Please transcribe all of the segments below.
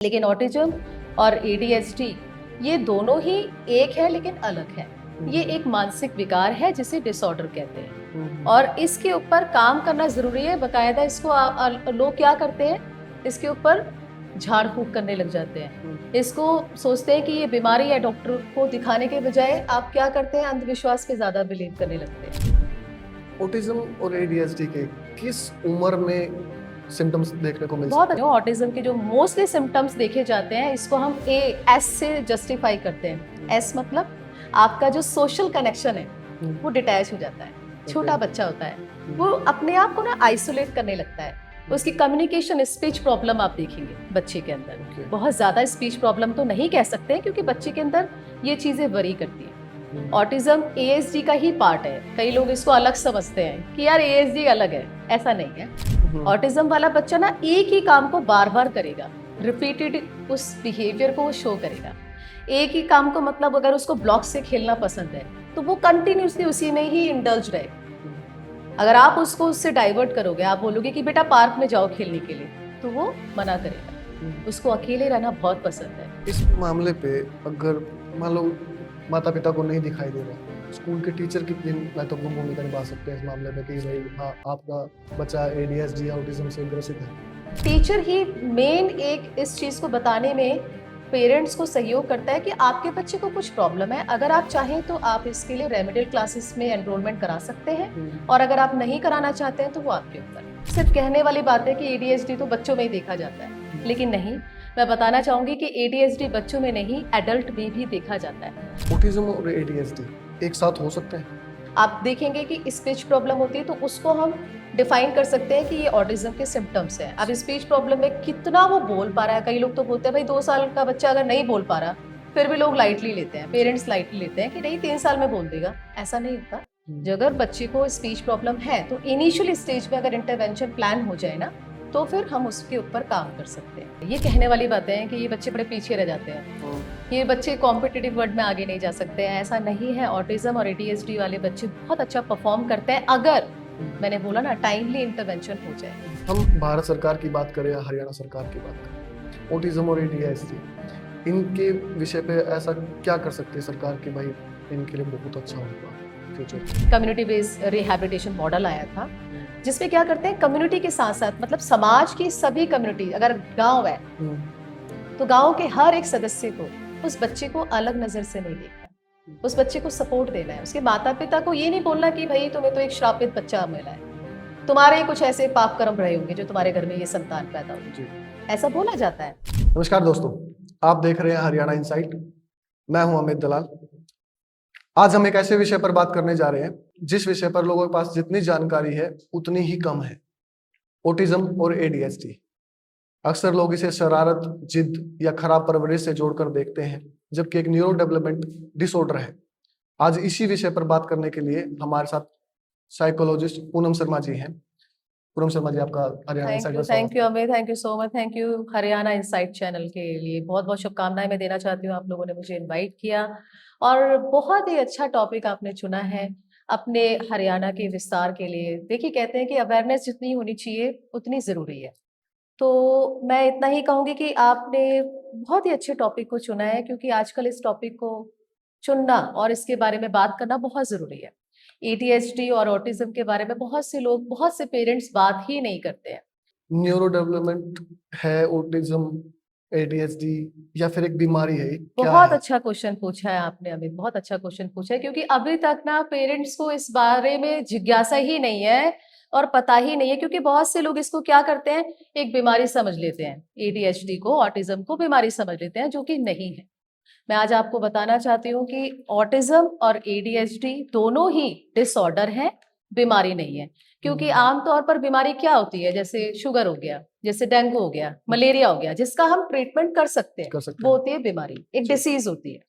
लेकिन ऑटिज्म और एडीएचडी ये दोनों ही एक है लेकिन अलग है। ये एक मानसिक विकार है जिसे डिसऑर्डर कहते हैं और इसके ऊपर काम करना जरूरी है। बकायदा इसको लोग क्या करते हैं, इसके ऊपर झाड़ फूक करने लग जाते हैं। इसको सोचते हैं कि ये बीमारी है, डॉक्टर को दिखाने के बजाय आप क्या करते हैं, अंधविश्वास पे ज्यादा बिलीव करने लगते हैं। ऑटिज्म और एडीएचडी के किस उम्र में सिम्टम्स देखने को मिल बहुत सकते ऑटिज्म के जो मोस्टली सिम्टम्स देखे जाते हैं, इसको हम एस से जस्टिफाई करते हैं। एस मतलब आपका जो सोशल कनेक्शन है वो डिटैच हो जाता है। छोटा बच्चा होता है, वो अपने आप को ना आइसोलेट करने लगता है। उसकी कम्युनिकेशन, स्पीच प्रॉब्लम आप देखेंगे बच्चे के अंदर। बहुत ज्यादा स्पीच प्रॉब्लम तो नहीं कह सकते हैं क्योंकि बच्चे के अंदर ये चीजें वरी करती हैं। ऑटिज्म एएसडी का ही पार्ट है। कई लोग इसको अलग समझते हैं कि यार एएसडी अलग है, ऐसा नहीं है। ऑटिज्म वाला बच्चा ना एक ही काम को बार बार करेगा, रिपीटेड उस बिहेवियर को वो शो करेगा। एक ही काम को, मतलब अगर उसको ब्लॉक से खेलना पसंद है तो वो कंटिन्यूसली उसी में ही इंडल्ज रहे। अगर आप उसको उससे डाइवर्ट करोगे, आप बोलोगे कि बेटा पार्क में जाओ खेलने के लिए, तो वो मना करेगा। उसको अकेले रहना बहुत पसंद है। इस मामले पे अगर मान लो माता पिता को नहीं दिखाई दे रहा, स्कूल के टीचर कितनी महत्वपूर्ण भूमिका निभा सकते हैं इस मामले पे कि भाई हाँ आपका बच्चा एडीएचडी या ऑटिज्म से ग्रसित है। टीचर ही मेन एक इस चीज को बताने में पेरेंट्स को सहयोग करता है कि आपके बच्चे को कुछ प्रॉब्लम है। अगर आप चाहें तो आप इसके लिए रेमेडियल क्लासेस में एनरोलमेंट करा सकते हैं, और अगर आप नहीं कराना चाहते हैं तो वो आपके ऊपर। सिर्फ कहने वाली बात है कि एडीएचडी तो बच्चों में ही देखा जाता है, लेकिन नहीं। मैं बताना चाहूंगी कि एडीएचडी बच्चों में नहीं, एडल्ट में भी देखा जाता है। ऑटिज्म और एडीएचडी एक साथ हो सकते हैं। आप देखेंगे कि स्पीच प्रॉब्लम होती है तो उसको हम डिफाइन कर सकते हैं कि ये ऑटिज्म के सिम्टम्स हैं। अब स्पीच प्रॉब्लम में कितना वो बोल पा रहा है, कई लोग तो बोलते हैं भाई 2 साल का बच्चा अगर नहीं बोल पा रहा, फिर भी लोग लाइटली लेते हैं, पेरेंट्स लाइटली लेते हैं कि नहीं 3 साल में बोल देगा। ऐसा नहीं होता। जो अगर बच्चे को स्पीच प्रॉब्लम है तो इनिशियल स्टेज में अगर इंटरवेंशन प्लान हो जाए ना, तो फिर हम उसके ऊपर काम कर सकते हैं। ये कहने वाली बातें हैं कि ये बच्चे बड़े पीछे रह जाते हैं, ये बच्चे कॉम्पिटिटिव वर्ल्ड में आगे नहीं जा सकते हैं, ऐसा नहीं है। ऑटिज्म और एडीएचडी वाले बच्चे बहुत अच्छा परफॉर्म करते हैं अगर, मैंने बोला ना, टाइमली इंटरवेंशन हो जाए। हम भारत सरकार की बात करें या हरियाणा सरकार की बात करें, ऑटिज्म और एडीएचडी इनके विषय पे ऐसा क्या कर सकती है सरकार कि भाई इनके लिए बहुत अच्छा होगा future. Community based rehabilitation model आया था, जिसमें क्या करते हैं, कम्युनिटी के साथ साथ, मतलब समाज की सभी कम्युनिटी, अगर गांव है तो गांव के हर एक सदस्य को उस बच्चे को अलग नजर से नहीं देखना, उस बच्चे को सपोर्ट देना है। उसके माता पिता को ये नहीं बोलना कि भाई तुम्हें तो एक श्रापित बच्चा मिला है, तुम्हारे कुछ ऐसे पाप कर्म रहे होंगे जो तुम्हारे घर में ये संतान पैदा होगी, ऐसा बोला जाता है। नमस्कार दोस्तों, आप देख रहे हैं हरियाणा इनसाइट। मैं हूं अमित दलाल। आज हम एक ऐसे विषय पर बात करने जा रहे हैं जिस विषय पर लोगों के पास जितनी जानकारी है उतनी ही कम है, ऑटिज्म और एडीएचडी। अक्सर लोग इसे शरारत, जिद या खराब परवरिश से जोड़कर देखते हैं, जबकि एक न्यूरो डेवलपमेंट डिसऑर्डर है। आज इसी विषय पर बात करने के लिए हमारे साथ साइकोलॉजिस्ट पूनम शर्मा जी हैं। पूनम शर्मा जी, आपका हरियाणा इनसाइट में thank you Amit, thank you so much, thank you Haryana insight channel के लिए बहुत बहुत शुभकामनाएं मैं देना चाहती हूँ। आप लोगों ने मुझे इनवाइट किया और बहुत ही अच्छा टॉपिक आपने चुना है अपने हरियाणा के विस्तार के लिए। देखिए, कहते हैं कि अवेयरनेस जितनी होनी चाहिए उतनी जरूरी है। तो मैं इतना ही कहूंगी कि आपने बहुत ही अच्छे टॉपिक को चुना है, क्योंकि आजकल इस टॉपिक को चुनना और इसके बारे में बात करना बहुत जरूरी है। एडीएचडी और ऑटिज्म के बारे में बहुत से लोग, बहुत से पेरेंट्स बात ही नहीं करते हैं। न्यूरो डेवलपमेंट है ऑटिज्म, एडीएचडी या फिर एक बीमारी है, क्या बहुत है? अच्छा क्वेश्चन पूछा है आपने अमित, बहुत अच्छा क्वेश्चन पूछा है, क्योंकि अभी तक ना पेरेंट्स को इस बारे में जिज्ञासा ही नहीं है और पता ही नहीं है। क्योंकि बहुत से लोग इसको क्या करते हैं, एक बीमारी समझ लेते हैं, एडीएचडी को, ऑटिज्म को बीमारी समझ लेते हैं, जो कि नहीं है। मैं आज आपको बताना चाहती हूँ कि ऑटिज्म और एडीएचडी दोनों ही डिसऑर्डर है, बीमारी नहीं है। क्योंकि आमतौर पर बीमारी क्या होती है, जैसे शुगर हो गया, जैसे डेंगू हो गया, मलेरिया हो गया, जिसका हम ट्रीटमेंट कर सकते हैं, वो होती है बीमारी, एक डिसीज होती है।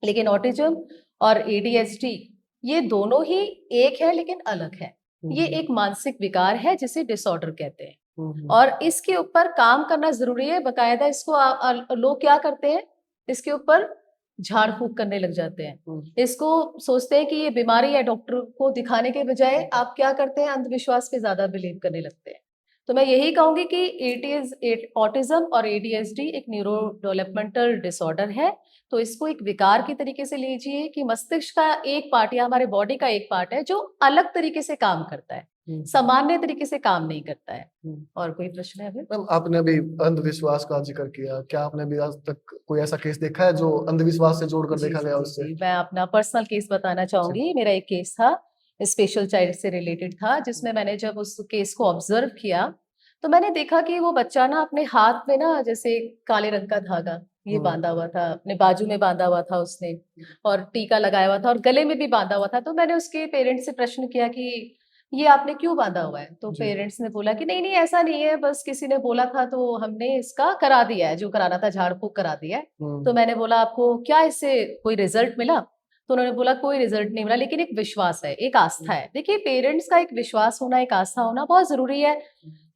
लेकिन ऑटिज्म और एडीएचडी ये दोनों ही एक है लेकिन अलग है। ये एक मानसिक विकार है जिसे डिसऑर्डर कहते हैं, और इसके ऊपर काम करना जरूरी है। बकायदा इसको लोग क्या करते हैं, इसके ऊपर झाड़ फूक करने लग जाते हैं। इसको सोचते हैं कि ये बीमारी है, डॉक्टर को दिखाने के बजाय आप क्या करते हैं, अंधविश्वास पे ज्यादा बिलीव करने लगते हैं। तो मैं यही कहूंगी कि ऑटिज्म और एडीएचडी एक न्यूरो डेवलपमेंटल डिसऑर्डर है। तो इसको एक विकार की तरीके से लीजिए कि मस्तिष्क का एक पार्ट या हमारे बॉडी का एक पार्ट है जो अलग तरीके से काम करता है, सामान्य तरीके से काम नहीं करता है। और कोई प्रश्न है अभी? मैम, आपने अभी अंधविश्वास का जिक्र किया, क्या आपने भी आज तक कोई ऐसा केस देखा है जो अंधविश्वास से जोड़कर देखा गया उससे? मैं अपना पर्सनल केस बताना चाहूंगी। मेरा एक केस था, स्पेशल चाइल्ड से रिलेटेड था, जिसमें मैंने जब उस केस को ऑब्जर्व किया तो मैंने देखा कि वो बच्चा ना अपने हाथ में ना जैसे काले रंग का धागा ये बांधा हुआ था, अपने बाजू में बांधा हुआ था उसने, और टीका लगाया हुआ था और गले में भी बांधा हुआ था। तो मैंने उसके पेरेंट्स से प्रश्न किया कि ये आपने क्यों बांधा हुआ है? तो पेरेंट्स ने बोला कि नहीं नहीं ऐसा नहीं है, बस किसी ने बोला था तो हमने इसका करा दिया है, जो कराना था झाड़ फूक करा दिया है। तो मैंने बोला आपको क्या इससे कोई रिजल्ट मिला? तो उन्होंने बोला कोई रिजल्ट नहीं मिला, लेकिन एक विश्वास है, एक आस्था है। देखिए, पेरेंट्स का एक विश्वास होना, एक आस्था होना बहुत जरूरी है,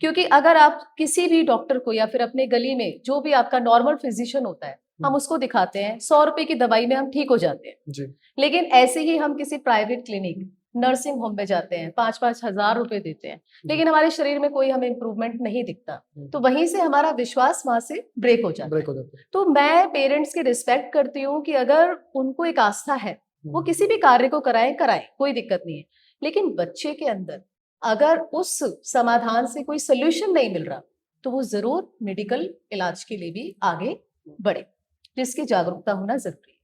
क्योंकि अगर आप किसी भी डॉक्टर को या फिर अपने गली में जो भी आपका नॉर्मल फिजिशियन होता है हम उसको दिखाते हैं, 100 रुपए की दवाई में हम ठीक हो जाते हैं जी। लेकिन ऐसे ही हम किसी प्राइवेट क्लिनिक, नर्सिंग होम में जाते हैं, 5-5 हजार रुपए देते हैं, लेकिन हमारे शरीर में कोई हमें इंप्रूवमेंट नहीं दिखता। तो वहीं से हमारा विश्वास वहां से ब्रेक हो जाता है। तो मैं पेरेंट्स की रिस्पेक्ट करती हूँ कि अगर उनको एक आस्था है वो किसी भी कार्य को कराएं, कोई दिक्कत नहीं है। लेकिन बच्चे के अंदर अगर उस समाधान से कोई सोल्यूशन नहीं मिल रहा तो वो जरूर मेडिकल इलाज के लिए भी आगे बढ़े, जिसकी जागरूकता होना जरूरी है।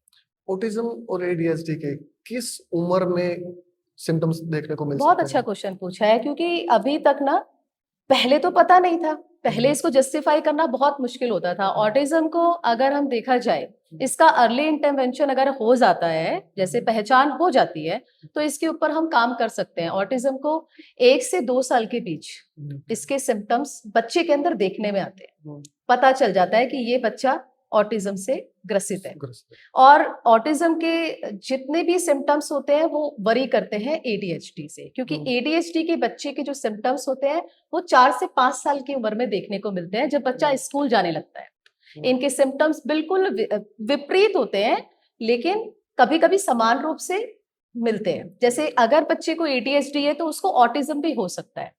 ऑटिज्म और एडीएचडी के किस उम्र में सिम्टम्स देखने को मिल बहुत सकते अच्छा हैं? क्वेश्चन पूछा है, क्योंकि अभी तक ना पहले तो पता नहीं था, पहले इसको जस्टिफाई करना बहुत मुश्किल होता था। ऑटिज्म को अगर हम देखा जाए, इसका अर्ली इंटरवेंशन अगर हो जाता है, जैसे पहचान हो जाती है, तो इसके ऊपर हम काम कर सकते हैं। ऑटिज्म को 1 से 2 साल के बीच इसके सिम्टम्स बच्चे के अंदर देखने में आते हैं, पता चल जाता है कि ये बच्चा ऑटिज्म से ग्रसित है। और ऑटिज्म के जितने भी सिम्टम्स होते हैं वो वरी करते हैं एडीएचडी से, क्योंकि एडीएचडी के बच्चे के जो सिम्टम्स होते हैं वो 4 से 5 साल की उम्र में देखने को मिलते हैं, जब बच्चा स्कूल जाने लगता है। इनके सिम्टम्स बिल्कुल विपरीत होते हैं, लेकिन कभी कभी समान रूप से मिलते हैं। जैसे अगर बच्चे को एडीएचडी है तो उसको ऑटिज्म भी हो सकता है।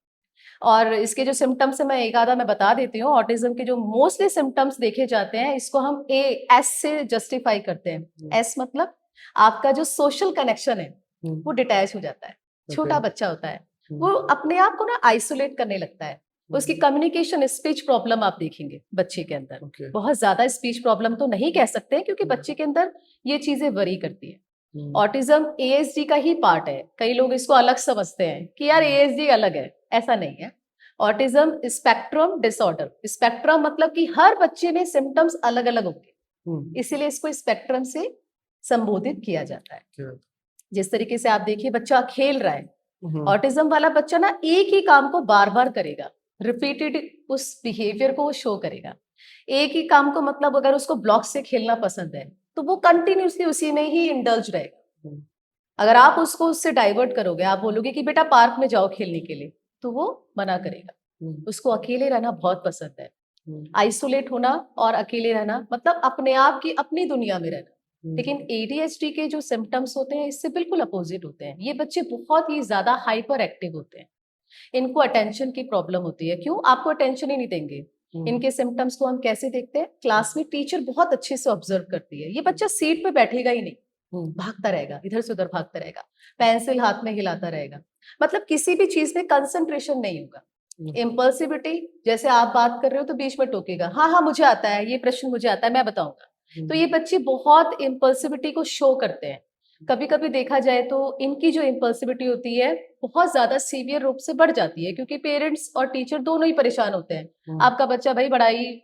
और इसके जो सिम्टम्स है मैं एक आधा मैं बता देती हूँ। ऑटिज्म के जो मोस्टली सिम्टम्स देखे जाते हैं, इसको हम एस से जस्टिफाई करते हैं। एस मतलब आपका जो सोशल कनेक्शन है वो डिटैच हो जाता है। छोटा बच्चा होता है, वो अपने आप को ना आइसोलेट करने लगता है। उसकी कम्युनिकेशन, स्पीच प्रॉब्लम आप देखेंगे बच्चे के अंदर। बहुत ज्यादा स्पीच प्रॉब्लम तो नहीं कह सकते, क्योंकि बच्चे के अंदर ये चीजें वरी करती है। ऑटिज्म एएसडी का ही पार्ट है। कई लोग इसको अलग समझते हैं कि यार एएसडी अलग है, ऐसा नहीं है। ऑटिज्म स्पेक्ट्रम डिसऑर्डर, स्पेक्ट्रम मतलब कि हर बच्चे में सिम्टम्स अलग अलग होंगे, इसीलिए इसको स्पेक्ट्रम से संबोधित किया जाता है। जिस तरीके से आप देखिए बच्चा खेल रहा है, ऑटिज्म वाला बच्चा ना एक ही काम को बार बार करेगा, रिपीटेड उस बिहेवियर को वो शो करेगा। एक ही काम को, मतलब अगर उसको ब्लॉक से खेलना पसंद है तो वो कंटिन्यूसली उसी में ही इंडल्ज रहेगा। अगर आप उसको उससे डाइवर्ट करोगे, आप बोलोगे कि बेटा पार्क में जाओ खेलने के लिए, तो वो मना करेगा। उसको अकेले रहना बहुत पसंद है, आइसोलेट होना और अकेले रहना, मतलब अपने आप की अपनी दुनिया में रहना। लेकिन एडीएचडी के जो सिम्टम्स होते हैं इससे बिल्कुल अपोजिट होते हैं। ये बच्चे बहुत ही ज्यादा हाइपर एक्टिव होते हैं, इनको अटेंशन की प्रॉब्लम होती है। क्यों? आपको अटेंशन ही नहीं देंगे। इनके सिम्टम्स को हम कैसे देखते हैं? क्लास में टीचर बहुत अच्छे से ऑब्जर्व करती है, ये बच्चा सीट पे बैठेगा ही नहीं, भागता रहेगा, इधर से उधर भागता रहेगा, पेंसिल हाथ में हिलाता रहेगा, मतलब किसी भी चीज में कंसंट्रेशन नहीं होगा। इम्पल्सिविटी, जैसे आप बात कर रहे हो तो बीच में टोकेगा, हाँ हाँ मुझे आता है, ये प्रश्न मुझे आता है, मैं बताऊंगा। तो ये बच्चे बहुत इम्पल्सिविटी को शो करते हैं। कभी कभी देखा जाए तो इनकी जो इम्पल्सिविटी होती है बहुत ज्यादा सीवियर रूप से बढ़ जाती है, क्योंकि पेरेंट्स और टीचर दोनों ही परेशान होते हैं। आपका बच्चा भाई बड़ा ही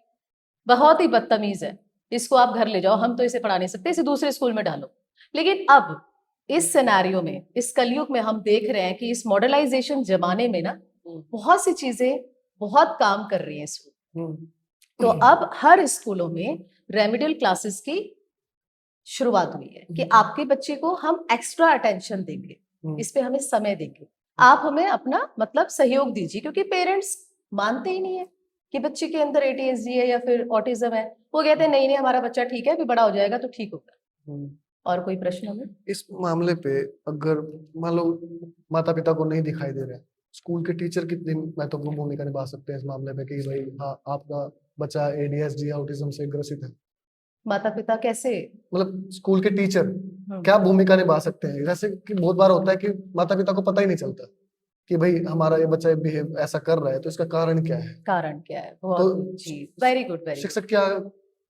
बहुत ही बदतमीज है, इसको आप घर ले जाओ, हम तो इसे पढ़ा नहीं सकते, इसे दूसरे स्कूल में डालो। लेकिन अब इस सिनेरियो में, इस कलयुग में हम देख रहे हैं कि इस मॉडर्नाइजेशन जमाने में ना बहुत सी चीजें बहुत काम कर रही हैं स्कूल। तो अब हर स्कूलों में रेमेडियल क्लासेस की शुरुआत हुई है कि आपके बच्चे को हम एक्स्ट्रा अटेंशन देंगे, इस पे हमें समय देंगे, आप हमें अपना मतलब सहयोग दीजिए। क्योंकि पेरेंट्स मानते ही नहीं है कि बच्चे के अंदर एडीएचडी है या फिर ऑटिज्म है। वो कहते हैं नहीं नहीं हमारा बच्चा ठीक है, अभी बड़ा हो जाएगा तो ठीक होगा। और कोई प्रश्न हमें? इस मामले पे अगर मान लो माता पिता को नहीं दिखाई दे रहा है स्कूल के टीचर कितनी महत्वपूर्ण भूमिका निभा सकते हैं इस मामले में कि भाई हाँ आपका बच्चा एडीएचडी ऑटिज्म से ग्रसित है? माता पिता कैसे? मतलब स्कूल के टीचर क्या भूमिका निभा सकते हैं? जैसे कि बहुत बार होता है कि माता पिता को पता ही नहीं चलता कि भाई हमारा ये बच्चा बिहेव ऐसा कर रहा है, तो इसका कारण क्या है? कारण क्या है? तो बहुत जी, वेरी गुड, वेरी शिक्षक क्या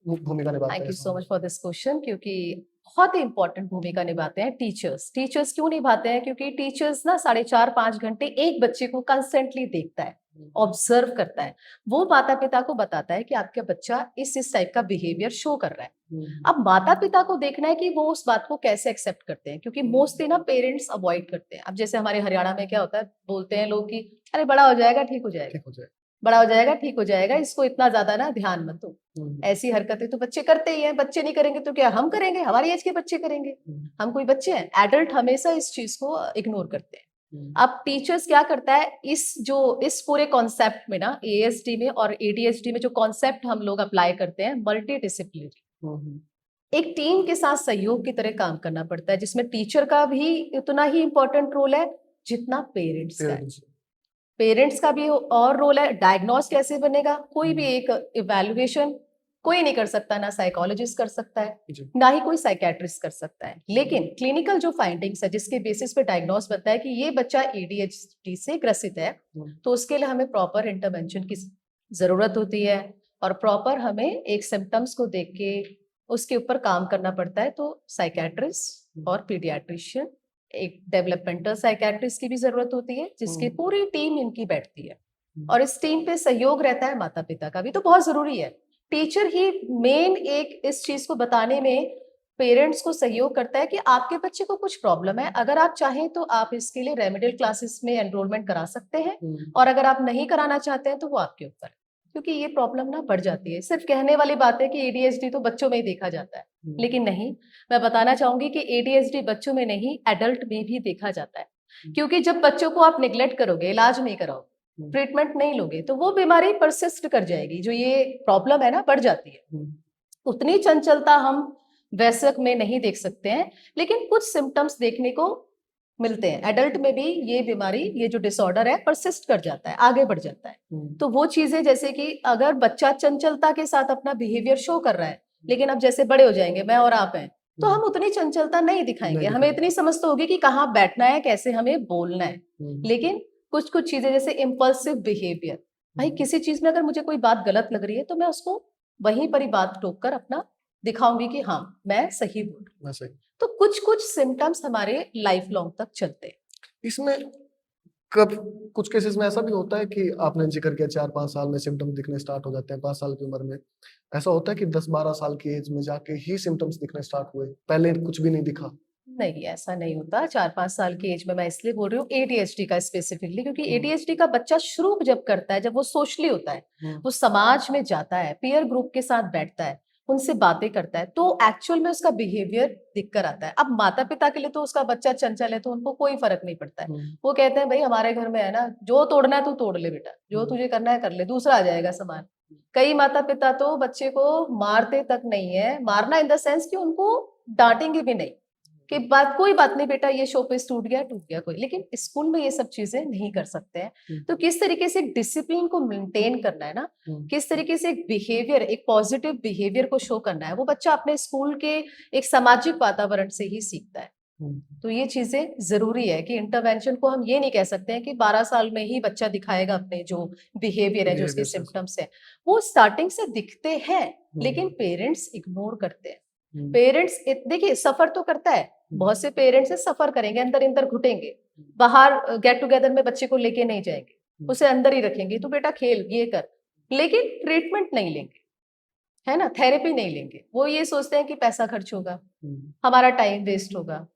भूमिका निभाते थैंक हैं यू इसमें? So much for this question, क्योंकि बहुत ही इंपॉर्टेंट भूमिका निभाते हैं टीचर्स। टीचर्स क्यों निभाते हैं? क्योंकि टीचर्स ना 4.5-5 घंटे एक बच्चे को कंस्टेंटली देखता है, ऑब्जर्व करता है। वो माता पिता को बताता है कि आपका बच्चा इस टाइप का बिहेवियर शो कर रहा है। अब माता पिता को देखना है कि वो उस बात को कैसे एक्सेप्ट करते हैं, क्योंकि मोस्टली ना पेरेंट्स अवॉइड करते हैं। अब जैसे हमारे हरियाणा में क्या होता है, बोलते हैं लोग कि अरे बड़ा हो जाएगा, ठीक हो जाएगा, ठीक हो जाए। बड़ा हो जाएगा, ठीक हो जाएगा, इसको इतना ज्यादा ना ध्यान मत दो। ऐसी हरकतें तो बच्चे करते ही हैं। बच्चे नहीं करेंगे तो क्या हम करेंगे? हमारी एज के बच्चे करेंगे? हम कोई बच्चे हैं? एडल्ट हमेशा इस चीज को इग्नोर करते हैं। अब टीचर्स क्या करता है, इस पूरे कॉन्सेप्ट में ना, एएसडी में और एडीएचडी में जो कॉन्सेप्ट हम लोग अप्लाई करते हैं, मल्टी डिसिप्लिनरी, एक टीम के साथ सहयोग की तरह काम करना पड़ता है, जिसमें टीचर का भी उतना ही इंपॉर्टेंट रोल है जितना पेरेंट्स का है। पेरेंट्स का भी और रोल है। डायग्नोस कैसे बनेगा? कोई भी एक इवैल्यूएशन कोई नहीं कर सकता, ना साइकोलॉजिस्ट कर सकता है, ना ही कोई साइकेट्रिस्ट कर सकता है। लेकिन क्लिनिकल जो फाइंडिंग्स है, जिसके बेसिस पे डायग्नोस बनता है कि ये बच्चा एडीएचडी से ग्रसित है, तो उसके लिए हमें प्रॉपर इंटरवेंशन की जरूरत होती है, और प्रॉपर हमें एक सिम्टम्स को देख के उसके ऊपर काम करना पड़ता है। तो साइकेट्रिस्ट और पीडियाट्रिशियन, एक डेवलपमेंटल साइकेट्रिस्ट की भी जरूरत होती है, जिसकी पूरी टीम इनकी बैठती है, और इस टीम पे सहयोग रहता है माता पिता का भी, तो बहुत जरूरी है। टीचर ही मेन एक इस चीज को बताने में पेरेंट्स को सहयोग करता है कि आपके बच्चे को कुछ प्रॉब्लम है, अगर आप चाहें तो आप इसके लिए रेमेडियल क्लासेस में एनरोलमेंट करा सकते हैं, और अगर आप नहीं कराना चाहते हैं तो वो आपके ऊपर, क्योंकि ये प्रॉब्लम ना बढ़ जाती है। सिर्फ कहने वाली बात है कि एडीएचडी तो बच्चों में ही देखा जाता है, लेकिन नहीं, मैं बताना चाहूंगी कि एडीएचडी बच्चों में नहीं, एडल्ट में भी देखा जाता है। क्योंकि जब बच्चों को आप निग्लेक्ट करोगे, इलाज नहीं कराओगे, ट्रीटमेंट नहीं लोगे, तो वो बीमारी परसिस्ट कर जाएगी। जो ये प्रॉब्लम है ना, बढ़ जाती है। उतनी चंचलता हम वयस्क में नहीं देख सकते हैं, लेकिन कुछ सिम्टम्स देखने को मिलते हैं। एडल्ट में भी ये बीमारी, ये जो डिसऑर्डर है, परसिस्ट कर जाता है, आगे बढ़ जाता है। तो वो चीजें, जैसे कि अगर बच्चा चंचलता के साथ अपना बिहेवियर शो कर रहा है, लेकिन अब जैसे बड़े हो जाएंगे, मैं और आप हैं, तो हम उतनी चंचलता नहीं दिखाएंगे। हमें इतनी समझ तो होगी कि कहाँ बैठना है, कैसे हमें बोलना है। लेकिन कुछ कुछ चीजें, जैसे इम्पल्सिव बिहेवियर, भाई किसी चीज में अगर मुझे कोई बात गलत लग रही है, तो मैं उसको वहीं पर ही बात टोक कर अपना दिखाऊंगी कि हाँ मैं सही बोल रही हूँ। तो कुछ कुछ सिम्टम्स हमारे लाइफ लॉन्ग तक चलते हैं। इसमें कब कुछ केसेस में ऐसा भी होता है कि आपने जिक्र किया 4-5 साल में सिम्टम्स दिखने स्टार्ट हो जाते हैं, 5 साल की उम्र में ऐसा होता है कि 10-12 साल की एज में जाके ही सिम्टम्स दिखने स्टार्ट हुए, पहले कुछ भी नहीं दिखा? नहीं, ऐसा नहीं होता। 4-5 साल की एज में, मैं इसलिए बोल रही हूँ एडीएचडी का स्पेसिफिकली, क्योंकि एडीएचडी का बच्चा शुरू जब करता है, जब वो सोशली होता है, वो समाज में जाता है, पीयर ग्रुप के साथ बैठता है, उनसे बातें करता है, तो एक्चुअल में उसका बिहेवियर दिख कर आता है। अब माता पिता के लिए तो उसका बच्चा चंचल है, तो उनको कोई फर्क नहीं पड़ता है। वो कहते हैं भाई हमारे घर में है ना, जो तोड़ना है तू तोड़ ले बेटा, जो तुझे करना है कर ले, दूसरा आ जाएगा सामान। कई माता पिता तो बच्चे को मारते तक नहीं है, मारना इन द सेंस कि उनको डांटेंगे भी नहीं, कि कोई बात नहीं बेटा, ये शोपीस टूट गया कोई, लेकिन स्कूल में ये सब चीजें नहीं कर सकते हैं। तो किस तरीके से डिसिप्लिन को मेंटेन करना है ना, किस तरीके से एक बिहेवियर, एक पॉजिटिव बिहेवियर को शो करना है, वो बच्चा अपने स्कूल के एक सामाजिक वातावरण से ही सीखता है। तो ये चीजें जरूरी है कि इंटरवेंशन को हम ये नहीं कह सकते हैं कि 12 साल में ही बच्चा दिखाएगा अपने जो बिहेवियर है, जो उसके सिम्टम्स है, वो स्टार्टिंग से दिखते हैं, लेकिन पेरेंट्स इग्नोर करते हैं। पेरेंट्स देखिए सफर तो करता है, बहुत से पेरेंट्स सफर करेंगे, अंदर अंदर घुटेंगे, बाहर गेट टुगेदर में बच्चे को लेके नहीं जाएंगे, उसे अंदर ही रखेंगे, तो बेटा खेल ये कर, लेकिन ट्रीटमेंट नहीं लेंगे, है ना, थेरेपी नहीं लेंगे। वो ये सोचते हैं कि पैसा खर्च होगा, हमारा टाइम वेस्ट होगा,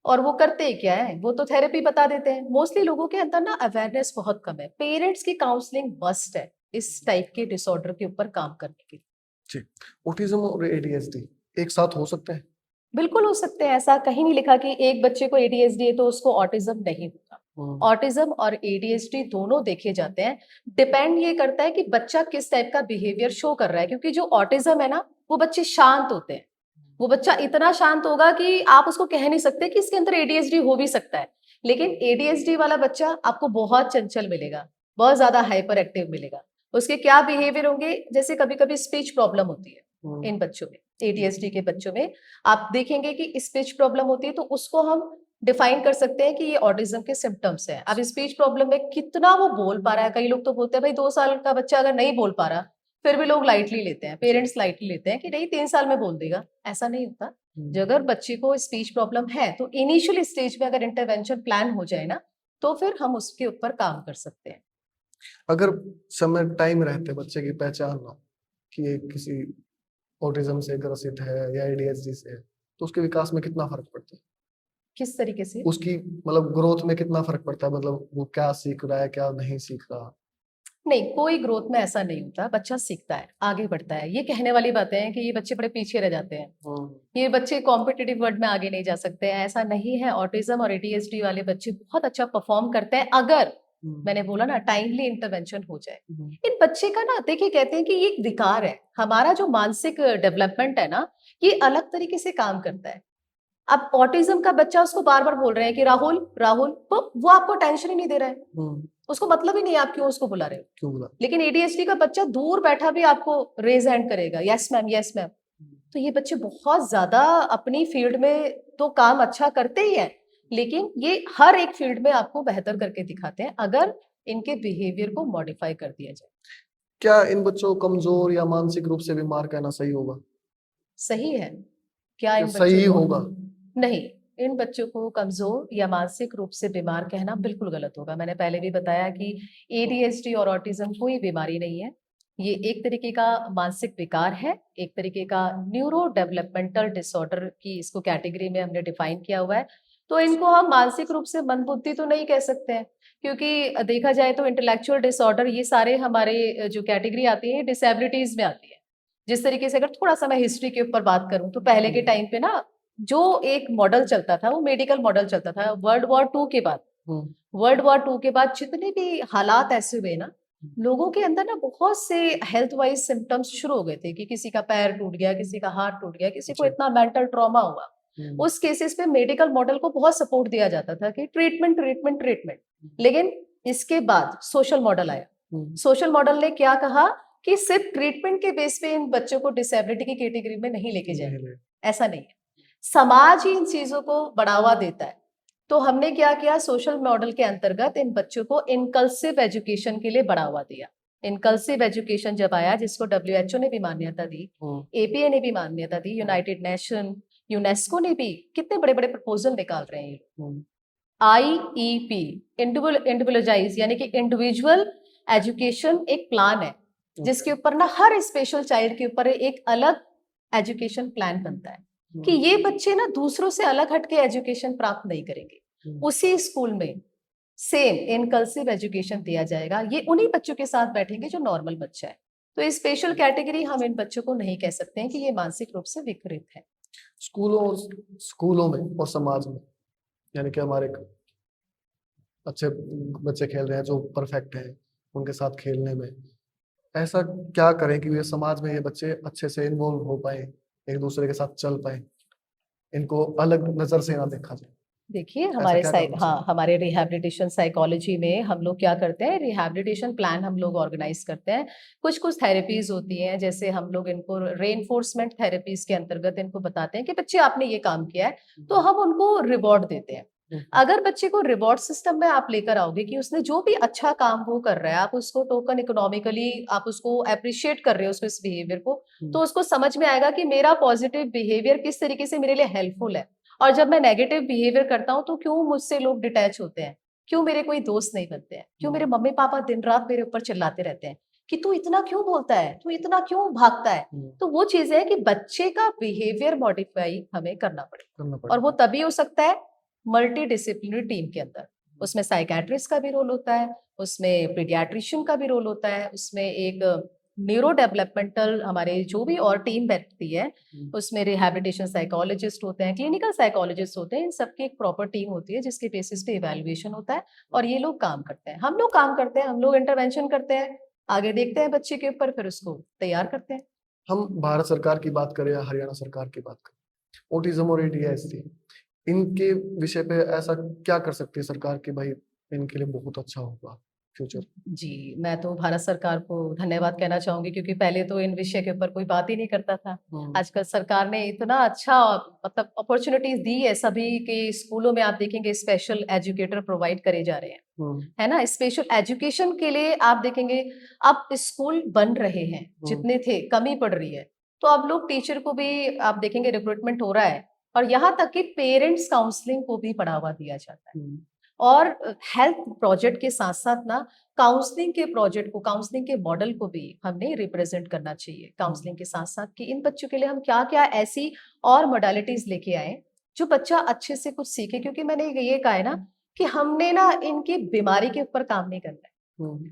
और वो करते ही क्या है, वो तो थेरेपी बता देते हैं। मोस्टली लोगों के अंदर ना अवेयरनेस बहुत कम है। पेरेंट्स की काउंसलिंग मस्ट है इस टाइप के डिसऑर्डर के ऊपर काम करने के लिए। जी, ऑटिज्म और एडीएचडी एक साथ हो सकते हैं? बिल्कुल हो सकते हैं। ऐसा कहीं नहीं लिखा कि एक बच्चे को एडीएचडी है तो उसको ऑटिज्म नहीं होगा। ऑटिज्म और एडीएचडी दोनों देखे जाते हैं। डिपेंड ये करता है कि बच्चा किस टाइप का बिहेवियर शो कर रहा है, क्योंकि जो ऑटिज्म है ना, वो बच्चे शांत होते हैं। वो बच्चा इतना शांत होगा कि आप उसको कह नहीं सकते कि इसके अंदर एडीएचडी हो भी सकता है, लेकिन एडीएचडी वाला बच्चा आपको बहुत चंचल मिलेगा, बहुत ज्यादा हाइपर एक्टिव मिलेगा। उसके क्या बिहेवियर होंगे, जैसे कभी कभी स्पीच प्रॉब्लम होती है इन बच्चों में, एडीएचडी के बच्चों में आप देखेंगे कि स्पीच प्रॉब्लम होती है, तो उसको हम डिफाइन कर सकते हैं कि ये ऑटिज्म के सिम्टम्स हैं। अब स्पीच प्रॉब्लम में कितना वो बोल पा रहा है, कई लोग तो बोलते हैं भाई 2 साल का बच्चा अगर नहीं बोल पा रहा, फिर भी लोग लाइटली लेते हैं, पेरेंट्स लाइटली लेते हैं कि नहीं 3 साल में बोल देगा। ऐसा नहीं होता। जो अगर बच्चे को स्पीच प्रॉब्लम है तो इनिशियल स्टेज में अगर इंटरवेंशन प्लान हो जाए ना, तो फिर हम उसके ऊपर काम कर सकते हैं। अगर समय टाइम रहते बच्चे की पहचान ना हो कि ये किसी ऑटिज्म से ग्रसित है या एडीएचडी से है, तो उसके विकास में कितना फर्क पड़ता है? किस तरीके से? उसकी मतलब ग्रोथ में कितना फर्क पड़ता है, मतलब वो क्या सीख रहा है क्या नहीं सीख रहा? नहीं, कोई ग्रोथ में ऐसा नहीं होता, बच्चा सीखता है, आगे बढ़ता है। ये कहने वाली बातें हैं कि ये बच्चे बड़े पीछे रह जाते हैं, ये बच्चे कॉम्पिटिटिव वर्ल्ड में आगे नहीं जा सकते हैं, ऐसा नहीं है। ऑटिज्म और एडीएचडी वाले बच्चे बहुत अच्छा परफॉर्म करते हैं अगर, मैंने बोला ना, टाइमली इंटरवेंशन हो जाए। इन बच्चे का ना, देखिए कहते हैं कि ये एक विकार है, हमारा जो मानसिक डेवलपमेंट है ना, ये अलग तरीके से काम करता है। अब ऑटिज्म का बच्चा, उसको बार बार बोल रहे हैं कि राहुल राहुल, तो वो आपको टेंशन ही नहीं दे रहा है, उसको मतलब ही नहीं है आप क्यों उसको बुला रहे हो। क्यों बुला? लेकिन एडीएचडी का बच्चा दूर बैठा भी आपको रेज हैंड करेगा, यस मैम यस मैम। तो ये बच्चे बहुत ज्यादा अपनी फील्ड में तो काम अच्छा करते ही हैं, लेकिन ये हर एक फील्ड में आपको बेहतर करके दिखाते हैं अगर इनके बिहेवियर को मॉडिफाई कर दिया जाए। क्या इन बच्चों को कमजोर या मानसिक रूप से बीमार कहना सही होगा? सही है क्या इन सही बच्चों को? होगा? नहीं, इन बच्चों को कमजोर या मानसिक रूप से बीमार कहना बिल्कुल गलत होगा। मैंने पहले भी बताया कि एडीएचडी और ऑटिज्म कोई बीमारी नहीं है, ये एक तरीके का मानसिक विकार है, एक तरीके का न्यूरो डेवलपमेंटल डिसऑर्डर की इसको कैटेगरी में हमने डिफाइन किया हुआ है। तो इनको हम मानसिक रूप से मंदबुद्धि तो नहीं कह सकते हैं, क्योंकि देखा जाए तो इंटेलेक्चुअल डिसऑर्डर ये सारे हमारे जो कैटेगरी आती है डिसेबिलिटीज में आती है। जिस तरीके से अगर थोड़ा सा मैं हिस्ट्री के ऊपर बात करूं तो पहले के टाइम पे ना जो एक मॉडल चलता था वो मेडिकल मॉडल चलता था। वर्ल्ड वॉर 2 के बाद, वर्ल्ड वॉर 2 के बाद जितने भी हालात ऐसे हुए ना, लोगों के अंदर ना बहुत से हेल्थ वाइज सिम्टम्स शुरू हो गए थे कि किसी का पैर टूट गया, किसी का हाथ टूट गया, किसी को इतना मेंटल ट्रॉमा हुआ। उस केसेस पे मेडिकल मॉडल को बहुत सपोर्ट दिया जाता था कि ट्रीटमेंट ट्रीटमेंट ट्रीटमेंट। लेकिन इसके बाद सोशल मॉडल आया। सोशल मॉडल ने क्या कहा कि सिर्फ ट्रीटमेंट के बेस पे इन बच्चों को डिसेबिलिटी की कैटेगरी में नहीं लेके जाएंगे, ऐसा नहीं है। समाज ही इन चीजों को बढ़ावा देता है। तो हमने क्या किया, सोशल मॉडल के अंतर्गत इन बच्चों को इनकल्सिव एजुकेशन के लिए बढ़ावा दिया। इनकल्सिव एजुकेशन जब आया, जिसको डब्ल्यूएचओ ने भी मान्यता दी, एपीए ने भी मान्यता दी, यूनाइटेड नेशन, यूनेस्को ने भी कितने बड़े बड़े प्रपोजल निकाल रहे हैं। आईईपी, इंडिविजुअलाइज यानी कि इंडिविजुअल एजुकेशन, एक प्लान है जिसके ऊपर ना हर स्पेशल चाइल्ड के ऊपर एक अलग एजुकेशन प्लान बनता है कि ये बच्चे ना दूसरों से अलग हटके एजुकेशन प्राप्त नहीं करेंगे, उसी स्कूल में सेम इनकल्सिव एजुकेशन दिया जाएगा। ये उन्हीं बच्चों के साथ बैठेंगे जो नॉर्मल बच्चा है। तो ये स्पेशल कैटेगरी हम इन बच्चों को नहीं कह सकते हैं कि ये मानसिक रूप से विकृत है। स्कूलों में और समाज में, यानी कि हमारे अच्छे बच्चे खेल रहे हैं जो परफेक्ट हैं, उनके साथ खेलने में ऐसा क्या करें कि ये समाज में ये बच्चे अच्छे से इन्वॉल्व हो पाए, एक दूसरे के साथ चल पाए, इनको अलग नजर से ना देखा जाए? देखिए हाँ, हमारे रिहैबिलिटेशन साइकोलॉजी में हम लोग क्या करते हैं, रिहैबिलिटेशन प्लान हम लोग ऑर्गेनाइज करते हैं। कुछ कुछ थेरेपीज होती हैं, जैसे हम लोग इनको रेनफोर्समेंट थेरेपीज के अंतर्गत इनको बताते हैं कि बच्चे आपने ये काम किया है, तो हम उनको रिवॉर्ड देते हैं। अगर बच्चे को रिवॉर्ड सिस्टम में आप लेकर आओगे कि उसने जो भी अच्छा काम वो कर रहा है, आप उसको टोकन इकोनॉमिकली आप उसको अप्रिशिएट कर रहे हो उसको, इस बिहेवियर को, तो उसको समझ में आएगा कि मेरा पॉजिटिव बिहेवियर किस तरीके से मेरे लिए हेल्पफुल है। और जब मैं नेगेटिव बिहेवियर करता हूँ तो क्यों मुझसे लोग डिटैच होते हैं, क्यों मेरे कोई दोस्त नहीं बनते हैं, क्यों मेरे मम्मी पापा दिन रात मेरे ऊपर चिल्लाते रहते हैं कि तू इतना क्यों बोलता है, तू इतना क्यों भागता है। तो वो चीज है कि बच्चे का बिहेवियर मॉडिफाई हमें करना पड़ेगा, और वो तभी हो सकता है मल्टी डिसिप्लिनरी टीम के अंदर। उसमें साइकेट्रिस्ट का भी रोल होता है, उसमें पीडियाट्रिशियन का भी रोल होता है, उसमें एक न्यूरो डेवलपमेंटल हमारे जो भी और टीम बैठती है, उसमें रिहैबिलिटेशन साइकोलॉजिस्ट होते हैं, क्लिनिकल साइकोलॉजिस्ट होते हैं, इन सबकी एक प्रॉपर टीम होती है जिसके बेसिस पे इवैल्यूएशन होता है और ये लोग काम करते हैं। हम लोग काम करते हैं, हम लोग इंटरवेंशन करते हैं, आगे देखते हैं बच्चे के ऊपर, फिर उसको तैयार करते हैं। हम भारत सरकार की बात करें या हरियाणा सरकार की बात करें, ऑटिज्म और एडीएचडी इनके विषय पे ऐसा क्या कर सकती है सरकार कि भाई इनके लिए बहुत अच्छा होगा फ्यूचर? जी, मैं तो भारत सरकार को धन्यवाद कहना चाहूंगी, क्योंकि पहले तो इन विषय के ऊपर कोई बात ही नहीं करता था। आजकल सरकार ने इतना अच्छा मतलब अपॉर्चुनिटीज दी है, सभी के स्कूलों में आप देखेंगे स्पेशल एजुकेटर प्रोवाइड करे जा रहे हैं, है ना। स्पेशल एजुकेशन के लिए आप देखेंगे अब स्कूल बन रहे हैं, जितने थे कमी पड़ रही है, तो अब लोग टीचर को भी आप देखेंगे रिक्रूटमेंट हो रहा है, और यहाँ तक कि पेरेंट्स काउंसलिंग को भी बढ़ावा दिया जाता है। और हेल्थ प्रोजेक्ट के साथ साथ ना काउंसलिंग के प्रोजेक्ट को, काउंसलिंग के मॉडल को भी हमने रिप्रेजेंट करना चाहिए काउंसलिंग के साथ साथ, कि इन बच्चों के लिए हम क्या क्या ऐसी और मोडालिटीज लेके आए जो बच्चा अच्छे से कुछ सीखे। क्योंकि मैंने ये कहा है ना कि हमने ना इनकी बीमारी के ऊपर काम नहीं करना है,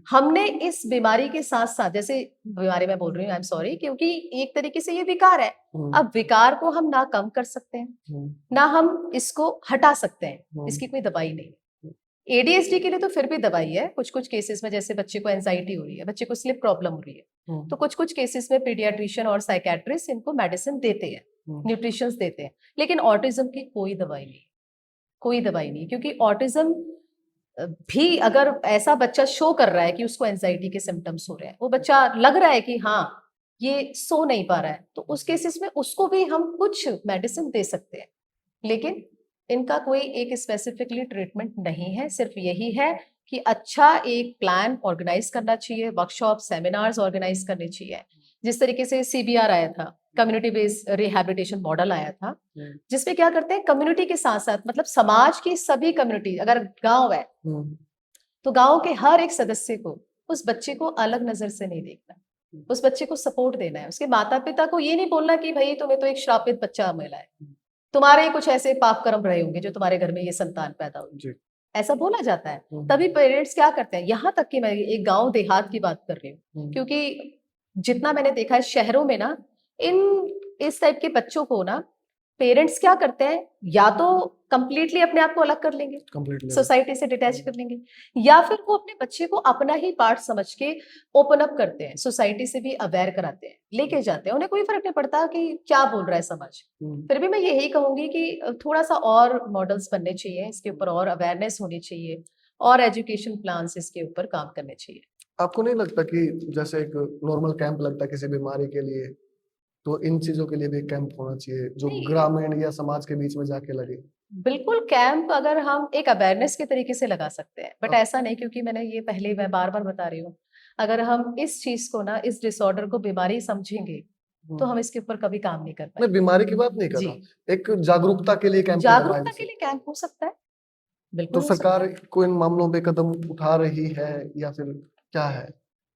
हमने इस बीमारी के साथ साथ, जैसे बीमारी मैं बोल रही हूँ, आई एम सॉरी, क्योंकि एक तरीके से ये विकार है। अब विकार को हम ना कम कर सकते हैं ना हम इसको हटा सकते हैं, इसकी कोई दवाई नहीं। एडीएचडी के लिए तो फिर भी दवाई है कुछ कुछ केसेस में, जैसे बच्चे को एंजाइटी हो रही है, बच्चे को स्लिप प्रॉब्लम हो रही है, तो कुछ कुछ केसेस में पीडियाट्रिशियन और साइकेट्रिस्ट इनको मेडिसिन देते हैं, न्यूट्रिशंस देते हैं। लेकिन ऑटिज्म की कोई दवाई नहीं, कोई दवाई नहीं, क्योंकि ऑटिज्म भी अगर ऐसा बच्चा शो कर रहा है कि उसको एंजाइटी के सिम्टम्स हो रहे हैं, वो बच्चा लग रहा है कि हाँ ये सो नहीं पा रहा है, तो उस केसेस में उसको भी हम कुछ मेडिसिन दे सकते हैं। लेकिन इनका कोई एक स्पेसिफिकली ट्रीटमेंट नहीं है, सिर्फ यही है कि अच्छा एक प्लान ऑर्गेनाइज करना चाहिए, वर्कशॉप सेमिनार्स ऑर्गेनाइज करने चाहिए। जिस तरीके से सीबीआर आया था, कम्युनिटी बेस्ड रिहैबिलिटेशन मॉडल आया था, जिसमें क्या करते हैं कम्युनिटी के साथ साथ, मतलब समाज की सभी कम्युनिटी, अगर गांव है तो गांव के हर एक सदस्य को उस बच्चे को अलग नजर से नहीं देखना, उस बच्चे को सपोर्ट देना है। उसके माता पिता को ये नहीं बोलना कि भाई तुम्हें तो एक श्रापित बच्चा मिला है, तुम्हारे कुछ ऐसे पाप कर्म रहे होंगे जो तुम्हारे घर में ये संतान पैदा हुई, ऐसा बोला जाता है। तभी पेरेंट्स क्या करते हैं, यहाँ तक कि मैं एक गांव देहात की बात कर रही हूँ, क्योंकि जितना मैंने देखा है शहरों में ना इस टाइप के बच्चों को ना पेरेंट्स क्या करते हैं, या तो कंप्लीटली अपने आप को अलग कर लेंगे, सोसाइटी से डिटैच कर लेंगे, या फिर वो अपने बच्चे को अपना ही पार्ट समझ के ओपन अप करते हैं, सोसाइटी से भी अवेयर कराते हैं, लेके जाते हैं, उन्हें कोई फर्क नहीं पड़ता कि क्या बोल रहा है समाज। फिर भी मैं यही कहूंगी कि थोड़ा सा और मॉडल्स बनने चाहिए इसके ऊपर, और अवेयरनेस होनी चाहिए, और एजुकेशन प्लान्स इसके ऊपर काम करने चाहिए। आपको नहीं लगता कि जैसे एक नॉर्मल कैंप लगता है किसी बीमारी के लिए, तो इन चीजों के लिए भी कैंप होना चाहिए जो ग्रामीण या समाज के बीच में जाके लगे? बिल्कुल, कैंप अगर हम एक अवेयरनेस के तरीके से लगा सकते हैं, बट ऐसा नहीं, क्योंकि मैंने ये पहले मैं बार बार बता रही हूँ, अगर हम इस चीज को ना, इस डिसऑर्डर को बीमारी समझेंगे तो हम इसके ऊपर कभी काम नहीं कर पाएंगे। मैं बीमारी की बात नहीं कर रहा, एक जागरूकता के लिए कैंप, जागरूकता के लिए कैंप हो सकता है, बिल्कुल। तो सरकार को इन मामलों पे कदम उठा रही है या फिर क्या है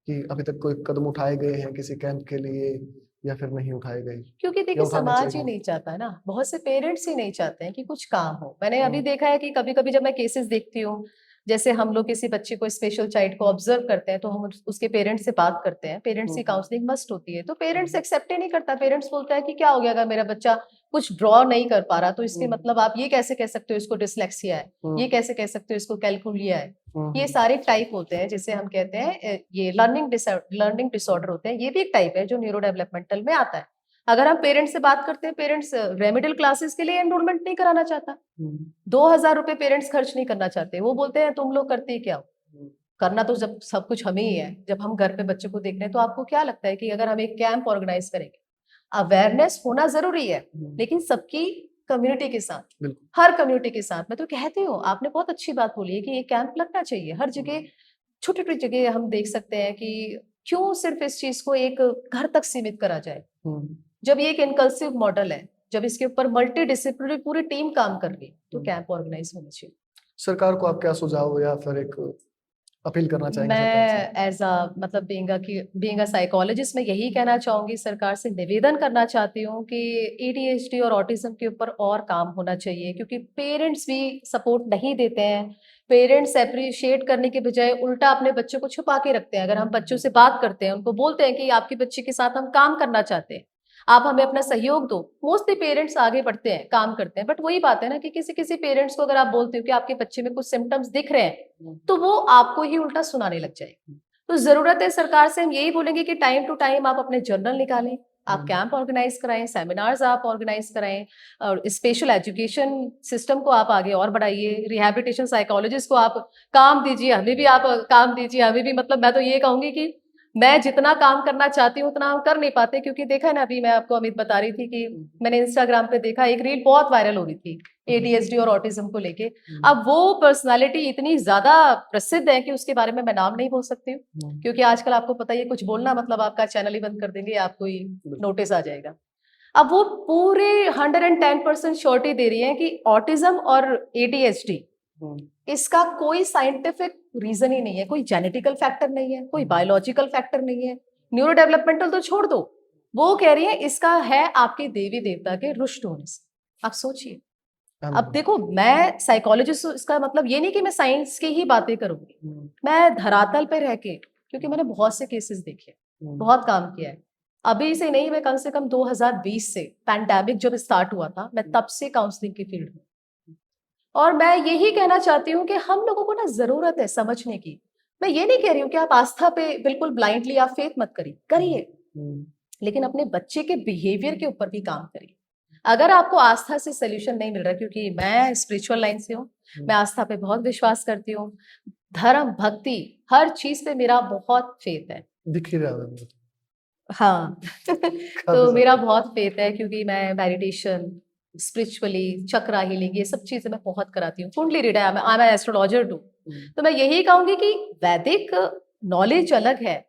कि अभी तक कोई कदम उठाए गए हैं किसी कैंप के लिए या फिर नहीं उठाए गए? क्योंकि देखिए समाज ही नहीं चाहता है ना, बहुत से पेरेंट्स ही नहीं चाहते हैं कि कुछ काम हो। मैंने अभी देखा है कि कभी कभी जब मैं केसेस देखती हूँ, जैसे हम लोग किसी बच्चे को, स्पेशल चाइल्ड को ऑब्जर्व करते हैं, तो हम उसके पेरेंट्स से बात करते हैं, पेरेंट्स की काउंसलिंग मस्ट होती है, तो पेरेंट्स एक्सेप्ट ही नहीं करता। पेरेंट्स बोलता है कि क्या हो गया, अगर मेरा बच्चा कुछ ड्रॉ नहीं कर पा रहा तो इसके मतलब आप ये कैसे कह सकते हो इसको डिसलेक्सिया है, ये कैसे कह सकते हो इसको कैलकुलिया है। ये सारे टाइप होते हैं जिसे हम कहते हैं ये लर्निंग डिसऑर्डर होते हैं, ये भी एक टाइप है जो न्यूरो डेवलपमेंटल में आता है। अगर हम पेरेंट्स से बात करते हैं, पेरेंट्स रेमेडियल क्लासेस के लिए एनरोलमेंट नहीं कराना चाहता, 2000 रुपए पेरेंट्स खर्च नहीं करना चाहते, वो बोलते हैं तुम लोग करते क्या हो, करना तो जब सब कुछ हमें ही है। जब हम घर पे बच्चे को देख रहे हैं, तो आपको क्या लगता है कि अगर हम एक कैंप ऑर्गेनाइज करेंगे, अवेयरनेस होना जरूरी है, लेकिन सबकी कम्युनिटी के साथ, हर कम्युनिटी के साथ। मैं तो कहती हूँ, आपने बहुत अच्छी बात बोली है कि ये कैंप लगना चाहिए हर जगह, छोटी छोटी जगह हम देख सकते हैं कि क्यों सिर्फ इस चीज को एक घर तक सीमित करा जाए, जब ये एक इनकल्सिव मॉडल है, जब इसके ऊपर मल्टी डिसिप्लिनरी पूरी टीम काम कर रही, तो कैंप ऑर्गेनाइज होना चाहिए। सरकार को आप क्या सुझाव या फिर एक अपील करना चाहेंगे? मैं एज अ मतलब बीइंग अ साइकोलॉजिस्ट मैं यही कहना चाहूंगी, सरकार से निवेदन करना चाहती हूँ कि एडीएचडी और ऑटिज्म के ऊपर और काम होना चाहिए, क्योंकि पेरेंट्स भी सपोर्ट नहीं देते हैं। पेरेंट्स अप्रिशिएट करने के बजाय उल्टा अपने बच्चों को छुपा के रखते हैं। अगर हम बच्चों से बात करते हैं, उनको बोलते हैं कि आपके बच्चे के साथ हम काम करना चाहते हैं, आप हमें अपना सहयोग दो, मोस्टली पेरेंट्स आगे बढ़ते हैं, काम करते हैं। बट वही बात है ना कि किसी किसी पेरेंट्स को अगर आप बोलते हो कि आपके बच्चे में कुछ सिम्टम्स दिख रहे हैं, तो वो आपको ही उल्टा सुनाने लग जाएगी। तो जरूरत है, सरकार से हम यही बोलेंगे कि टाइम टू टाइम आप अपने जर्नल निकालें, आप कैंप ऑर्गेनाइज कराएं, सेमिनार्स आप ऑर्गेनाइज कराएं, और स्पेशल एजुकेशन सिस्टम को आप आगे और बढ़ाइए, रिहैबिलिटेशन साइकोलॉजिस्ट को आप काम दीजिए, हमें भी आप काम दीजिए, हमें भी, मतलब मैं तो ये कहूंगी कि मैं जितना काम करना चाहती हूँ उतना हम कर नहीं पाते, क्योंकि देखा है ना, अभी मैं आपको अमित बता रही थी कि मैंने इंस्टाग्राम पे देखा एक रील बहुत वायरल हो रही थी ADHD और ऑटिज्म को लेके। अब वो पर्सनालिटी इतनी ज्यादा प्रसिद्ध है कि उसके बारे में मैं नाम नहीं बोल सकती हूँ, क्योंकि आजकल आपको पता ही है, कुछ बोलना मतलब आपका चैनल ही बंद कर देंगे, आपको ही नोटिस आ जाएगा। अब वो पूरे 110% श्योरिटी दे रही है कि ऑटिज्म और ADHD इसका कोई साइंटिफिक रीजन ही नहीं है, कोई जेनेटिकल फैक्टर नहीं है, कोई बायोलॉजिकल फैक्टर नहीं है, न्यूरो डेवलपमेंटल तो छोड़ दो, वो कह रही है इसका है आपके देवी देवता के रुष्ट होने से। आप सोचिए। अब देखो, मैं साइकोलॉजिस्ट, इसका मतलब ये नहीं कि मैं साइंस की ही बातें करूंगी, मैं धरातल पे रह के, क्योंकि मैंने बहुत से केसेस देखे, बहुत काम किया है। अभी से नहीं, मैं कम से कम 2020 से, पैंडेमिक जब स्टार्ट हुआ था, मैं तब से काउंसलिंग की फील्ड में। और मैं यही कहना चाहती हूँ कि हम लोगों को ना जरूरत है समझने की। मैं ये नहीं कह रही हूँ कि आप आस्था पे बिल्कुल ब्लाइंडली आप फेथ मत करिए, लेकिन अपने बच्चे के बिहेवियर के ऊपर भी काम करिए। अगर आपको आस्था से सोल्यूशन नहीं मिल रहा, क्योंकि मैं स्पिरिचुअल लाइन से हूँ, मैं आस्था पे बहुत विश्वास करती हूँ, धर्म भक्ति हर चीज पे मेरा बहुत फेथ है। दिख ही रहा है मुझे। हाँ तो मेरा बहुत फेथ है, क्योंकि मैं मेडिटेशन, स्पिरिचुअली, चक्रा हीलिंग, ये सब चीजें मैं बहुत कराती हूँ। कुंडली रीड है, आई एम एस्ट्रोलॉजर टू। तो मैं यही कहूंगी कि वैदिक नॉलेज अलग है,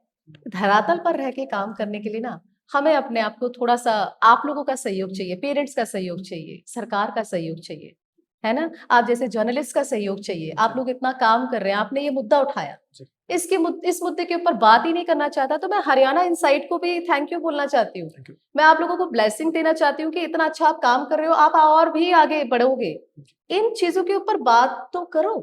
धरातल पर रह के काम करने के लिए ना हमें अपने आप को थोड़ा सा, आप लोगों का सहयोग चाहिए, पेरेंट्स का सहयोग चाहिए, सरकार का सहयोग चाहिए, है ना, आप जैसे जर्नलिस्ट का सहयोग चाहिए। आप लोग इतना काम कर रहे हैं, आपने ये मुद्दा उठाया, इस मुद्दे के ऊपर बात ही नहीं करना चाहता, तो मैं हरियाणा इनसाइट को भी थैंक यू बोलना चाहती हूँ। मैं आप लोगों को ब्लेसिंग देना चाहती हूँ कि इतना अच्छा आप काम कर रहे हो, आप और भी आगे बढ़ोगे। इन चीजों के ऊपर बात तो करो,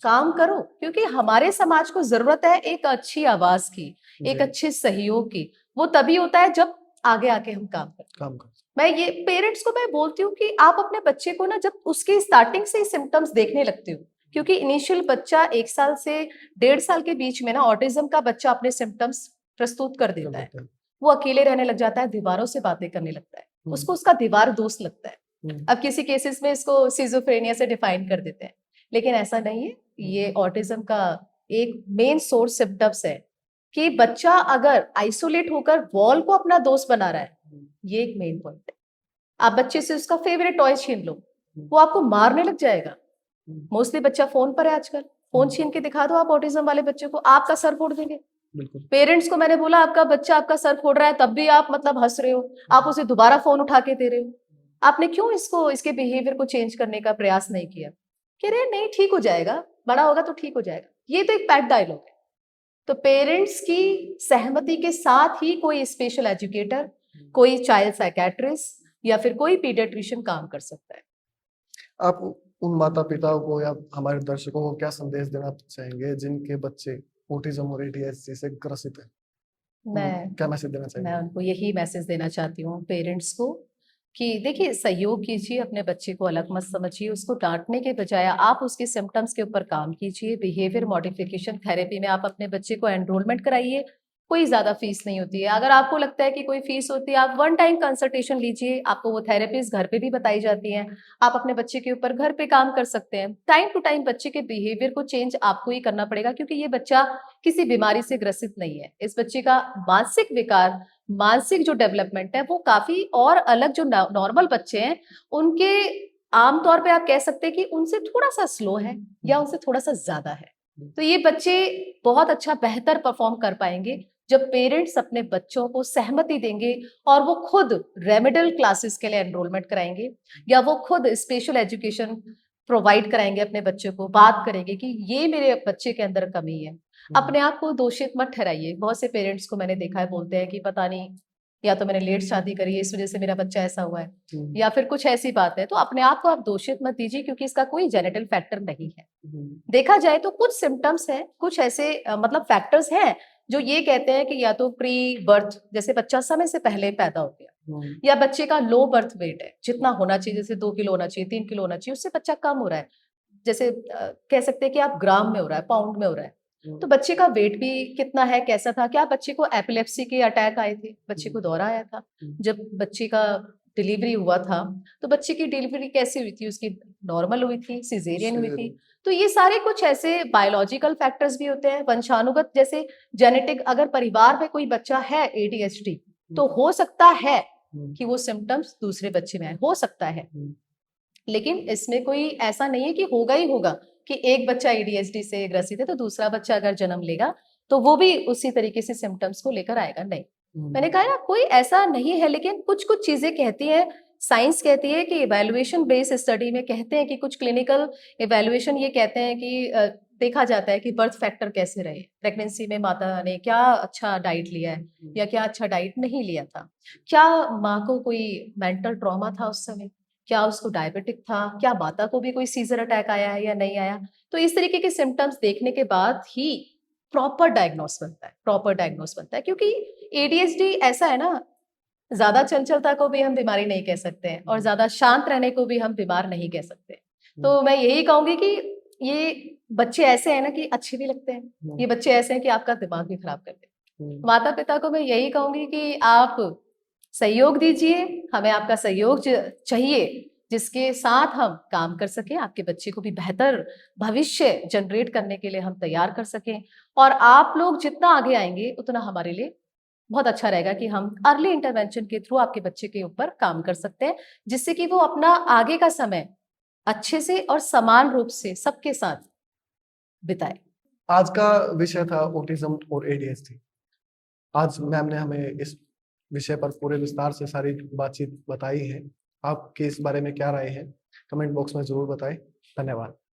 काम करो, क्योंकि हमारे समाज को जरूरत है एक अच्छी आवाज की, एक अच्छे सहयोग की। वो तभी होता है जब आगे आके हम काम करते। मैं ये पेरेंट्स को मैं बोलती हूँ कि आप अपने बच्चे को ना, जब उसकी स्टार्टिंग से सिम्टम्स देखने लगते हो, क्योंकि इनिशियल बच्चा 1 साल से 1.5 साल के बीच में ना ऑटिज्म का बच्चा अपने सिम्टम्स प्रस्तुत कर देता है। वो अकेले रहने लग जाता है, दीवारों से बातें करने लगता है, उसको उसका दीवार दोस्त लगता है। अब किसी केसेस में इसको सिजोफ्रेनिया से डिफाइन कर देते हैं, लेकिन ऐसा नहीं है। ये ऑटिज्म का एक मेन सोर्स सिम्टम्स है कि बच्चा अगर आइसोलेट होकर वॉल को अपना दोस्त बना रहा है, ये एक मेन पॉइंट है। आप बच्चे से उसका फेवरेट टॉय छीन लो, वो आपको मारने लग जाएगा। मोस्टली बच्चा फोन पर है आजकल, फोन छीन के दिखा दो आप ऑटिज्म वाले बच्चे को, आपका सर फोड़ देंगे। पेरेंट्स को मैंने बोला आपका बच्चा आपका सर फोड़ रहा है, तब भी आप मतलब हंस रहे हो, आप उसे दोबारा फोन उठा के दे रहे हो। आपने क्यों इसको, इसके बिहेवियर को चेंज करने का प्रयास नहीं किया? कह रहे नहीं ठीक हो जाएगा, बड़ा होगा तो ठीक हो जाएगा। ये तो एक पैट डायलॉग है। तो पेरेंट्स की सहमति के साथ ही कोई स्पेशल एजुकेटर, कोई चाइल्ड साइकेट्रिस्ट या फिर कोई पीडियाट्रिशियन काम कर सकता है। आप उन माता पिताओं को या हमारे दर्शकों को क्या संदेश देना चाहेंगे जिनके बच्चे ऑटिज्म और ADHD से ग्रसित है? मैं क्या मैसेज देना चाहेंगे? मैं उनको यही मैसेज देना चाहती हूँ पेरेंट्स को कि देखिए, सहयोग कीजिए, अपने बच्चे को अलग मत समझिए, उसको डांटने के बजाय आप उसके सिम्टम्स के ऊपर काम कीजिए। बिहेवियर मॉडिफिकेशन थेरेपी में आप अपने बच्चे को एनरोलमेंट कराइए, कोई ज्यादा फीस नहीं होती है। अगर आपको लगता है कि कोई फीस होती है, आप 1 टाइम कंसल्टेशन लीजिए, आपको वो थेरेपीज घर पे भी बताई जाती हैं। आप अपने बच्चे के ऊपर घर पे काम कर सकते हैं। टाइम टू टाइम बच्चे के बिहेवियर को चेंज आपको ही करना पड़ेगा, क्योंकि ये बच्चा किसी बीमारी से ग्रसित नहीं है। इस बच्चे का मानसिक विकार, मानसिक जो डेवलपमेंट है, वो काफी और अलग जो नॉर्मल बच्चे हैं उनके, आमतौर पे आप कह सकते हैं कि उनसे थोड़ा सा स्लो है या उनसे थोड़ा सा ज्यादा है। तो ये बच्चे बहुत अच्छा बेहतर परफॉर्म कर पाएंगे जब पेरेंट्स अपने बच्चों को सहमति देंगे और वो खुद रेमेडियल क्लासेस के लिए एनरोलमेंट कराएंगे, या वो खुद स्पेशल एजुकेशन प्रोवाइड कराएंगे अपने बच्चे को, बात करेंगे कि ये मेरे बच्चे के अंदर कमी है। अपने आप को दोषित मत ठहराइए। बहुत से पेरेंट्स को मैंने देखा है, बोलते हैं कि पता नहीं, या तो मैंने लेट शादी करी है इस वजह से मेरा बच्चा ऐसा हुआ है, या फिर कुछ ऐसी बात है। तो अपने आप को आप दोषित मत दीजिए, क्योंकि इसका कोई जेनेटिक फैक्टर नहीं है। देखा जाए तो कुछ सिम्टम्स है, कुछ ऐसे मतलब फैक्टर्स हैं जो ये कहते हैं कि या तो प्री बर्थ, जैसे बच्चा समय से पहले पैदा हो गया, या बच्चे का लो बर्थ वेट है, जितना होना चाहिए, जैसे 2 किलो होना चाहिए, 3 किलो होना चाहिए, उससे बच्चा कम हो रहा है। जैसे कह सकते हैं कि आप ग्राम में हो रहा है, पाउंड में हो रहा है, तो बच्चे का वेट भी कितना है, कैसा था, क्या बच्चे को एपिलेप्सी के अटैक आए थे, बच्चे को दौरा आया था, जब बच्चे का डिलीवरी हुआ था तो बच्चे की डिलीवरी कैसी हुई थी, उसकी नॉर्मल हुई थी, सिजेरियन हुई थी। तो ये सारे कुछ ऐसे बायोलॉजिकल फैक्टर्स भी होते हैं, वंशानुगत, जैसे जेनेटिक, अगर परिवार में कोई बच्चा है ADHD तो हो सकता है कि वो सिम्टम्स दूसरे बच्चे में आए, हो सकता है। लेकिन इसमें कोई ऐसा नहीं है कि होगा ही होगा कि एक बच्चा ADHD से ग्रसित है तो दूसरा बच्चा अगर जन्म लेगा तो वो भी उसी तरीके से सिम्टम्स को लेकर आएगा, नहीं। मैंने कहा ना, कोई ऐसा नहीं है, लेकिन कुछ कुछ चीजें कहती है, साइंस कहती है कि इवैल्यूएशन बेस्ड स्टडी में कहते हैं कि कुछ क्लिनिकल इवैल्यूएशन ये कहते हैं कि देखा जाता है कि बर्थ फैक्टर कैसे रहे, प्रेगनेंसी में माता ने क्या अच्छा डाइट लिया है या क्या अच्छा डाइट नहीं लिया था, क्या माँ को कोई मेंटल ट्रॉमा था उस समय, क्या उसको डायबिटिक था, क्या माता को भी कोई सीजर अटैक आया है या नहीं आया। तो इस तरीके के सिम्टम्स देखने के बाद ही प्रॉपर डायग्नोस बनता है, प्रॉपर डायग्नोस बनता है। क्योंकि ADHD ऐसा है ना, ज्यादा चंचलता को भी हम बीमारी नहीं कह सकते हैं और ज्यादा शांत रहने को भी हम बीमार नहीं कह सकते। तो मैं यही कहूंगी कि ये बच्चे ऐसे हैं ना कि अच्छे भी लगते हैं, ये बच्चे ऐसे हैं कि आपका दिमाग भी खराब करते हैं। माता पिता को मैं यही कहूंगी कि आप सहयोग दीजिए, हमें आपका सहयोग चाहिए, जिसके साथ हम काम कर सकें, आपके बच्चे को भी बेहतर भविष्य जनरेट करने के लिए हम तैयार कर सकें। और आप लोग जितना आगे आएंगे उतना हमारे लिए बहुत अच्छा रहेगा कि हम अर्ली इंटरवेंशन के थ्रू आपके बच्चे के ऊपर काम कर सकते हैं, जिससे कि वो अपना आगे का समय अच्छे से और समान रूप से सबके साथ बिताए। आज का विषय था ऑटिज्म और ADHD। आज मैम ने हमें इस विषय पर पूरे विस्तार से सारी बातचीत बताई है। आपकी इस बारे में क्या राय है, कमेंट बॉक्स में जरूर बताएं। धन्यवाद।